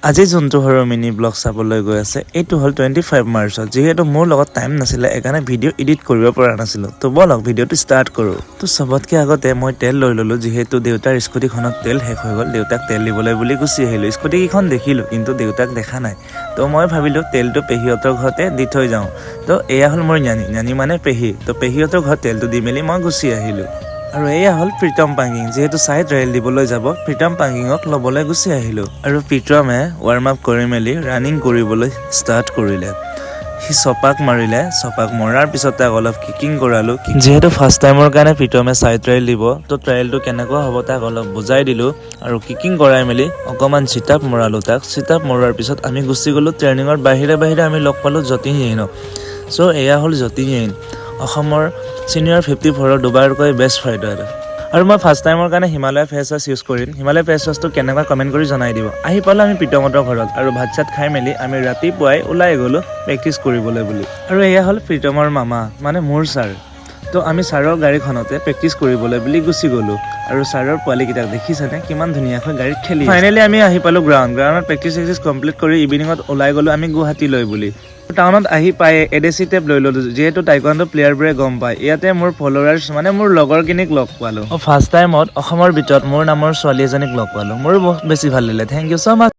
আজি যোনটো সৰু মিনি ব্লগ চাবলৈ গৈ আছে এইটো হ'ল 25 মাৰ্চত যেহেতু মোৰ লগত টাইম নাছিলে একাৰণে ভিডিঅ' এডিট কৰিব পৰা নাছিলো তো বলক ভিডিঅ'টো ষ্টাৰ্ট কৰো তো সবতকে আগতে মই তেল লৈ ললো যেহেতু দেউতাৰ স্কুটিখনত তেল শেষ হৈ গ'ল দেউতাক তেল দিবলৈ বুলি গুচি আহিলো স্কুটিখন দেখিলো কিন্তু দেউতাক দেখা নাই তো মই ভাবিলো তেলটো পেহিহঁতৰ ঘৰতে দি থৈ যাওঁ তো এয়া হ'ল মোৰ ஞানী মানে পেহি তো পেহিহঁতৰ ঘৰত তেলটো দি মেলি মই গুচি আহিলো আৰু এয়া হ'ল প্ৰীতম পাঙ্গিং যেহেতু সাইড ৰেল দিবলৈ যাব প্ৰীতম পাঙ্গিঙক ল'বলৈ গুচি আহিলো আৰু প্ৰীতমে ৱাৰ্ম আপ কৰি মেলি ৰানিং কৰিবলৈ ষ্টাৰ্ট কৰিলে সি চপাক মাৰিলে চপাক মৰাৰ পিছত তাক অলপ কিকিং কৰালো যেহেতু ফাৰ্ষ্ট টাইমৰ কাৰণে প্ৰীতমে সাইড ৰেল দিব তো ট্ৰায়েলটো কেনেকুৱা হ'ব তাক অলপ বুজাই দিলো আৰু কিকিং কৰাই মেলি অকমান চিটাপ মৰালো তাক চিটাপ মৰাৰ পিছত আমি গুচি গলো ট্ৰেইনিঙৰ বাহিৰে আমি লগ পালো যতীন সো এয়া হ'ল যতীন অসমৰ সিনিয়ৰ 54 দুবাৰকৈ বেষ্ট ফাইটাৰ আৰু মই ফাৰ্ষ্ট টাইমৰ কাৰণে হিমালয় ফেচ ৱাছ ইউজ কৰিম হিমালয় ফেচ ৱাছটো কেনেকুৱা কমেণ্ট কৰি জনাই দিব আহি পালো আমি প্ৰীতমহঁতৰ ঘৰত আৰু ভাত চাত খাই মেলি আমি ৰাতিপুৱাই ওলাই গ'লো প্ৰেক্টিচ কৰিবলৈ বুলি আৰু এয়া হ'ল প্ৰীতমৰ মামা মানে মোৰ ছাৰ তো আমি ছাৰৰ গাড়ীখনতে প্ৰেক্টিচ কৰিবলৈ বুলি গুচি গ'লো আৰু ছাৰৰ পোৱালিকেইটাক দেখিছেনে কিমান ধুনীয়াকৈ গাড়ীত খেলি ফাইনেলি আমি আহি পালো গ্ৰাউণ্ডত প্ৰেক্টিচ কমপ্লিট কৰি ইভিনিঙত ওলাই গ'লো আমি গুৱাহাটীলৈ বুলি টাউনত আহি পাই এডেসি টেপ লৈ ললো যেহেতু টাইকোৱাণ্ডো প্লেয়াৰবোৰে গম পায় ইয়াতে মোৰ ফলোৱাৰ্ছ মানে মোৰ লগৰখিনিক লগ পালো ফাৰ্ষ্ট টাইমত অসমৰ ভিতৰত মোৰ নামৰ ছোৱালী এজনীক লগ পালো মোৰ বহুত বেছি ভাল লাগিলে থেংক ইউ সো মাচ